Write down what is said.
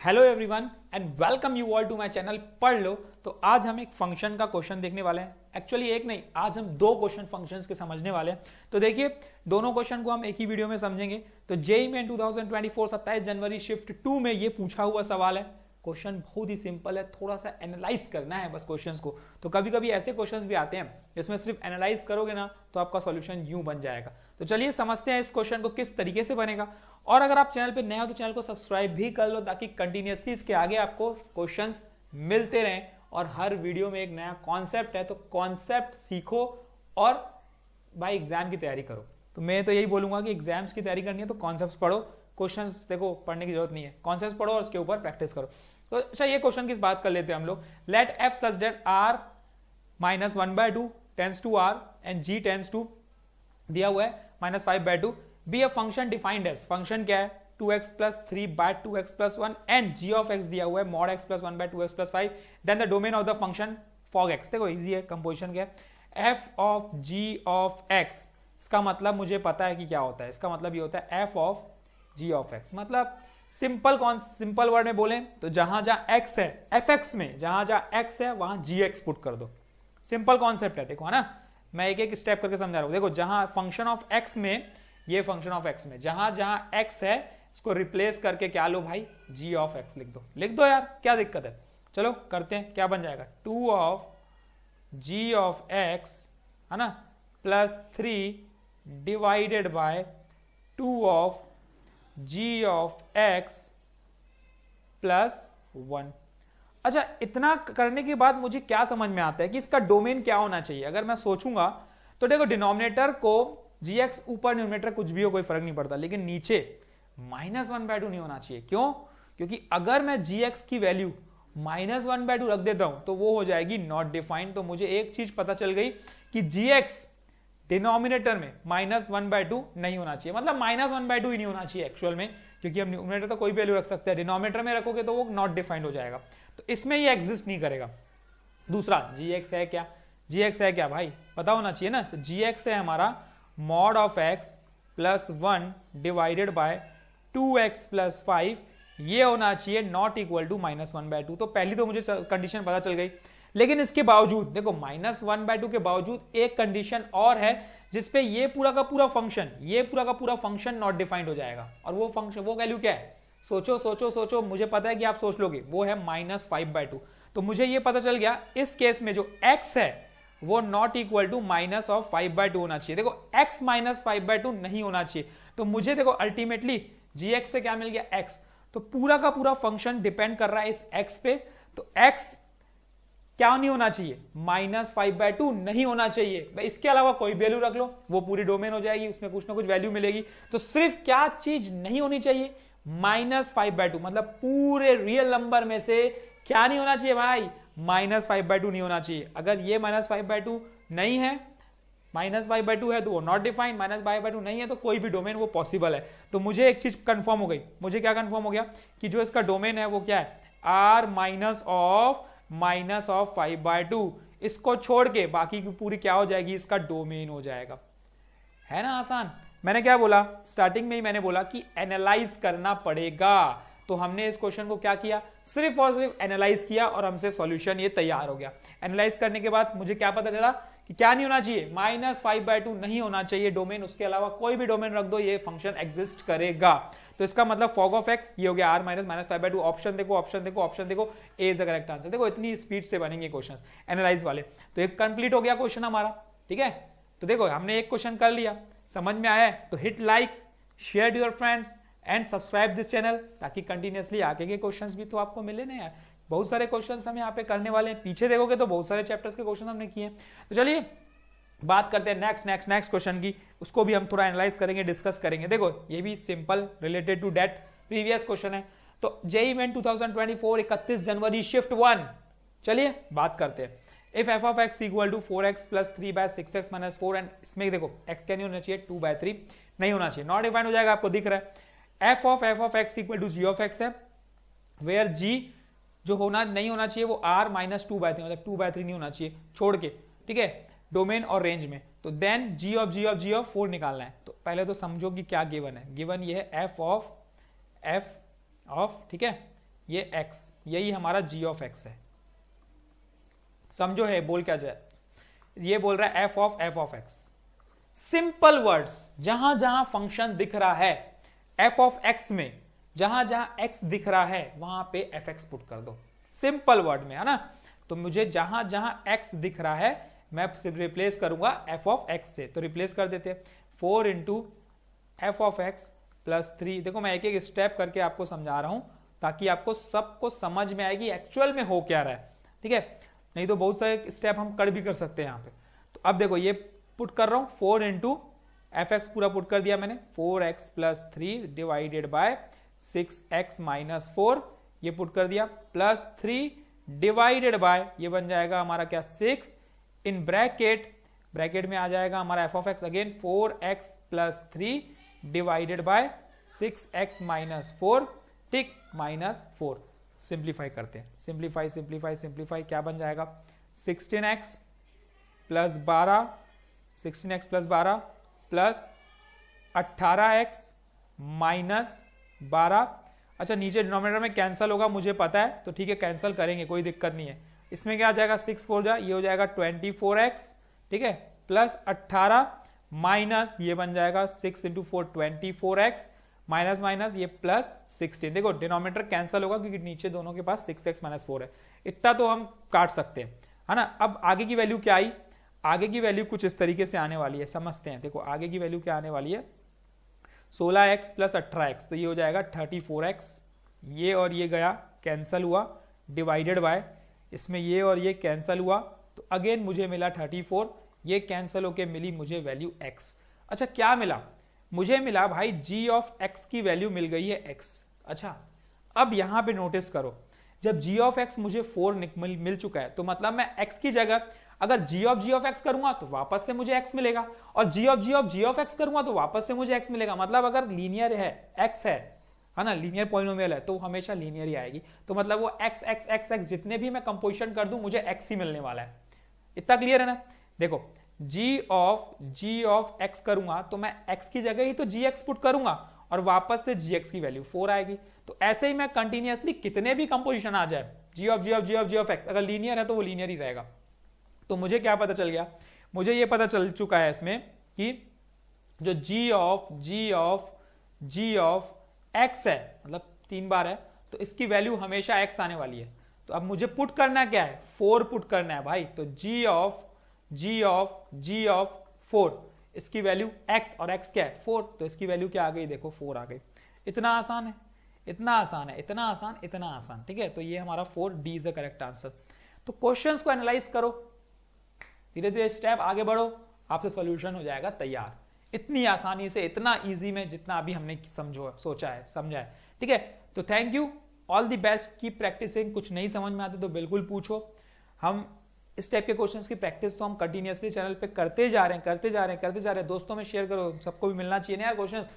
Hello everyone and welcome you all to my channel पढ़ लो। तो आज हम एक फंक्शन का क्वेश्चन देखने वाले हैं। एक्चुअली एक नहीं, आज हम दो क्वेश्चन फंक्शंस के समझने वाले हैं। तो देखिए, दोनों क्वेश्चन को हम एक ही वीडियो में समझेंगे। तो जेईई मेन 2024 27 जनवरी शिफ्ट 2 में ये पूछा हुआ सवाल है। क्वेश्चन बहुत ही सिंपल है, थोड़ा सा एनालाइज करना है बस क्वेश्चंस को। तो कभी कभी ऐसे क्वेश्चंस भी आते हैं जिसमें सिर्फ एनालाइज करोगे ना तो आपका सॉल्यूशन यूं बन जाएगा। तो चलिए समझते हैं इस क्वेश्चन को किस तरीके से बनेगा। और अगर आप चैनल पे नए हो तो चैनल को सब्सक्राइब भी कर लो ताकि कंटिन्यूअसली इसके आगे आपको क्वेश्चंस मिलते रहें। और हर वीडियो में एक नया कॉन्सेप्ट है, तो कॉन्सेप्ट सीखो और भाई एग्जाम की तैयारी करो। तो मैं तो यही बोलूंगा कि एग्जाम्स की तैयारी करनी है तो कॉन्सेप्ट पढ़ो, क्वेश्चंस देखो पढ़ने की जरूरत नहीं है, कॉन्सेप्ट पढ़ो और उसके ऊपर प्रैक्टिस करो। तो अच्छा, ये क्वेश्चन की बात कर लेते हैं हम लोग। Let f such that R minus 1/2 tends to R and g tends to, दिया हुआ है -5/2, be a function defined as, function क्या है 2x plus 3/2x plus 1 and g of x दिया हुआ है mod x plus 1/2x plus 5, then the domain of the function fog x। देखो easy है, कंपोजिशन क्या है f of g of x। इसका मतलब मुझे पता है कि क्या होता है, इसका मतलब ये होता है f of g of x। मतलब सिंपल वर्ड में बोले तो जहां जहां x है fx में, जहां जहां x है वहां gx पुट कर दो। सिंपल कॉन्सेप्ट है, देखो है ना। मैं एक एक स्टेप करके समझा रहा हूं। देखो, जहां फंक्शन ऑफ x में, ये फंक्शन ऑफ x में जहां जहां x है इसको रिप्लेस करके क्या लो भाई, g ऑफ x लिख दो यार, क्या दिक्कत है। चलो करते हैं, क्या बन जाएगा 2 ऑफ g ऑफ x है ना plus 3 divided by 2 of g of x plus 1। अच्छा, इतना करने के बाद मुझे क्या समझ में आता है कि इसका डोमेन क्या होना चाहिए। अगर मैं सोचूंगा तो देखो, डिनोमिनेटर को gx ऊपर, न्यूमरेटर कुछ भी हो कोई फर्क नहीं पड़ता, लेकिन नीचे -1/2 नहीं होना चाहिए। क्यों? क्योंकि अगर मैं gx की वैल्यू -1/2 रख देता हूं तो वो हो जाएगी नॉट डिफाइंड। तो मुझे एक चीज पता चल गई कि gx डिनोमिनेटर में -1/2 नहीं होना चाहिए, मतलब -1/2 ही नहीं होना चाहिए एक्चुअल में, क्योंकि हम न्यूमरेटर तो कोई वैल्यू रख सकते हैं, डिनोमिनेटर में रखोगे तो वो नॉट डिफाइंड हो जाएगा। तो इसमें ये एग्जिस्ट नहीं करेगा। दूसरा, gx है क्या, gx है क्या भाई पता होना चाहिए ना। तो gx है हमारा mod of x plus 1 divided by 2x plus 5, ये होना चाहिए नॉट इक्वल टू -1/2। तो पहली तो मुझे कंडीशन पता चल गई, लेकिन इसके बावजूद देखो -1/2 के बावजूद एक कंडीशन और है जिसपे ये पूरा का पूरा फंक्शन नॉट डिफाइंड हो जाएगा। और वो फंक्शन, वो वैल्यू क्या है, सोचो, मुझे पता है कि आप सोच लोगे, वो है -5/2। तो मुझे ये पता चल गया इस केस में जो x है वो नॉट इक्वल टू -5/2 होना चाहिए। देखो x -5/2 नहीं होना चाहिए। तो मुझे देखो अल्टीमेटली gx से क्या मिल गया, x। तो पूरा का पूरा फंक्शन डिपेंड कर रहा है इस x पे। तो x क्या नहीं होना चाहिए, -5/2 नहीं होना चाहिए। इसके अलावा कोई वैल्यू रख लो, वो पूरी डोमेन हो जाएगी, उसमें कुछ ना कुछ वैल्यू मिलेगी। तो सिर्फ क्या चीज नहीं होनी चाहिए, -5/2। मतलब पूरे रियल नंबर में से क्या नहीं होना चाहिए भाई, -5/2 नहीं होना चाहिए। अगर ये -5/2 नहीं है, -5/2 है तो वो नॉट डिफाइंड, -5/2 नहीं है तो कोई भी डोमेन वो पॉसिबल है। तो मुझे एक चीज कंफर्म हो गई, मुझे क्या कंफर्म हो गया कि जो इसका डोमेन है वो क्या है, r ऑफ 5/2। इसको छोड़ के बाकी की पूरी क्या हो जाएगी, इसका डोमेन हो जाएगा। है ना आसान। मैंने क्या बोला स्टार्टिंग में ही, मैंने बोला कि एनालाइज करना पड़ेगा। तो हमने इस क्वेश्चन को क्या किया, सिर्फ और सिर्फ एनालाइज किया और हमसे सॉल्यूशन ये तैयार हो गया। एनालाइज करने के बाद मुझे क्या पता चला कि क्या नहीं होना चाहिए, -5/2 नहीं होना चाहिए डोमेन। उसके अलावा कोई भी डोमेन रख दो, ये फंक्शन एग्जिस्ट करेगा। तो इसका मतलब fog ऑफ x ये हो गया r -5/2। ऑप्शन देखो, ए इज द करेक्ट आंसर। देखो इतनी स्पीड से बनेंगे क्वेश्चंस एनालाइज वाले। तो एक कंप्लीट हो गया क्वेश्चन हमारा, ठीक है। तो देखो हमने एक क्वेश्चन कर लिया, समझ में आया है तो hit like, share your friends and subscribe this channel, ताकि कंटिन्यूअसली आगे के क्वेश्चंस भी तो आपको मिले ना यार। बहुत सारे क्वेश्चंस हम यहाँ पे करने वाले हैं, पीछे देखोगे तो बहुत सारे चैप्टर्स के क्वेश्चन हमने किए हैं। तो चलिए बात करते हैं नेक्स्ट क्वेश्चन की, उसको भी हम थोड़ा एनालाइज करेंगे, डिस्कस करेंगे। देखो ये भी simple related to that previous question है। तो जेईई मेन 2024 31 जनवरी शिफ्ट 1। चलिए बात करते हैं। If f of x equal to 4x plus 3/6x minus 4, and इसमें देखो x क्या नहीं होना चाहिए, 2/3 नहीं होना चाहिए, नॉट डिफाइंड हो जाएगा, आपको दिख रहा है। f of x equal to g of x है, वेयर g जो होना नहीं होना चाहिए वो r -2/3, मतलब 2/3 नहीं होना चाहिए छोड़ के, ठीक है, डोमेन और रेंज में। तो देन g ऑफ 4 निकालना है। तो पहले तो समझो कि क्या गिवन है, गिवन ये है f ऑफ, ठीक है, ये x, यही हमारा g ऑफ x है। समझो है बोल क्या जाए, ये बोल रहा है f of x। Simple words, जहां जहां फंक्शन दिख रहा है f ऑफ x में, जहां जहां x दिख रहा है वहां पे fx पुट कर दो, सिंपल वर्ड में, है ना। तो मुझे जहां जहां x दिख रहा है मैं सिर्फ रिप्लेस करूंगा f ऑफ x से, तो रिप्लेस कर देते हैं 4 into f of x plus 3। देखो मैं एक एक स्टेप करके आपको समझा रहा हूं ताकि आपको सबको समझ में आएगी एक्चुअल में हो क्या रहा है, ठीक है। नहीं तो बहुत सारे स्टेप हम कर भी कर सकते हैं यहाँ पे। तो अब देखो ये पुट कर रहा हूं 4 इंटू एफ एक्स पूरा पुट कर दिया मैंने, 4x plus 3 divided by 6x minus 4, ये पुट कर दिया, प्लस 3 डिवाइडेड बाय, ये बन जाएगा हमारा क्या 6, इन ब्रैकेट में आ जाएगा हमारा f of x again 4x plus 3 divided by 6x minus 4, ठीक, माइनस 4। सिंप्लीफाई करते हैं, सिंप्लीफाई, क्या बन जाएगा 16x plus 12, 16x plus 12 plus 18x minus 12। अच्छा नीचे डिनोमिनेटर में कैंसिल होगा मुझे पता है, तो ठीक है कैंसिल करेंगे, कोई दिक्कत नहीं है। इसमें क्या आ जाएगा 6 4 जा, ये हो जाएगा 24x, ठीक है, प्लस 18 माइनस ये बन जाएगा 6 इंटू 4 24x माइनस माइनस ये प्लस 16। देखो डिनोमिनेटर कैंसिल होगा क्योंकि नीचे दोनों के पास 6x माइनस 4 है, इतना तो हम काट सकते हैं, है ना। अब आगे की वैल्यू क्या आई, आगे की वैल्यू कुछ इस तरीके से आने वाली है, समझते हैं। देखो आगे की वैल्यू क्या आने वाली है 16x प्लस 18x, तो ये हो जाएगा 34x, ये और ये गया कैंसिल हुआ, डिवाइडेड बाय इसमें ये और ये कैंसिल हुआ, तो अगेन मुझे मिला 34, ये कैंसिल होके मिली मुझे वैल्यू x। अच्छा क्या मिला, मुझे मिला भाई g ऑफ x की वैल्यू मिल गई है x। अच्छा अब यहां पे नोटिस करो, जब g ऑफ x मुझे 4 मिल चुका है, तो मतलब मैं x की जगह अगर g ऑफ x करूंगा तो वापस से मुझे x मिलेगा, और g ऑफ x करूंगा तो वापस से मुझे x मिलेगा। मतलब अगर लीनियर है x है ना, लीनियर पॉलिनोमियल है तो हमेशा लीनियर ही आएगी। तो मतलब वो x जितने भी मैं कंपोजिशन कर दूं मुझे x ही मिलने वाला है। इतना क्लियर है ना। देखो g ऑफ x करूंगा तो मैं x की जगह ही तो gx पुट करूंगा और वापस से gx की वैल्यू 4 आएगी। तो ऐसे ही मैं कंटिन्यूअसली कितने भी कंपोजिशन आ जाए g ऑफ x अगर लीनियर है तो वो लीनियर ही रहेगा। तो मुझे क्या पता चल गया, मुझे ये पता चल चुका है इसमें कि जो g ऑफ x है, मतलब 3 बार है, तो इसकी वैल्यू हमेशा x आने वाली है। तो अब मुझे पुट करना क्या है 4 पुट करना है भाई। तो g ऑफ 4, इसकी वैल्यू x और x क्या है 4, तो इसकी वैल्यू क्या आ गई, देखो 4 आ गई। इतना आसान है, इतना आसान, ठीक है। तो ये हमारा 4D is the correct answer. तो क्वेश्चंस को एनालाइज करो, धीरे धीरे स्टेप आगे बढ़ो, आपसे सॉल्यूशन हो जाएगा तैयार। इतनी आसानी से, इतना इजी में जितना अभी हमने समझा है, ठीक है। तो thank you, all the best, keep practising. कुछ नहीं समझ में आते तो बिल्कुल पूछो। हम इस टाइप के क्वेश्चंस की प्रैक्टिस तो हम कंटिन्यूअसली चैनल पे करते जा रहे हैं। दोस्तों में शेयर करो, सबको भी मिलना चाहिए ना यार क्वेश्चंस।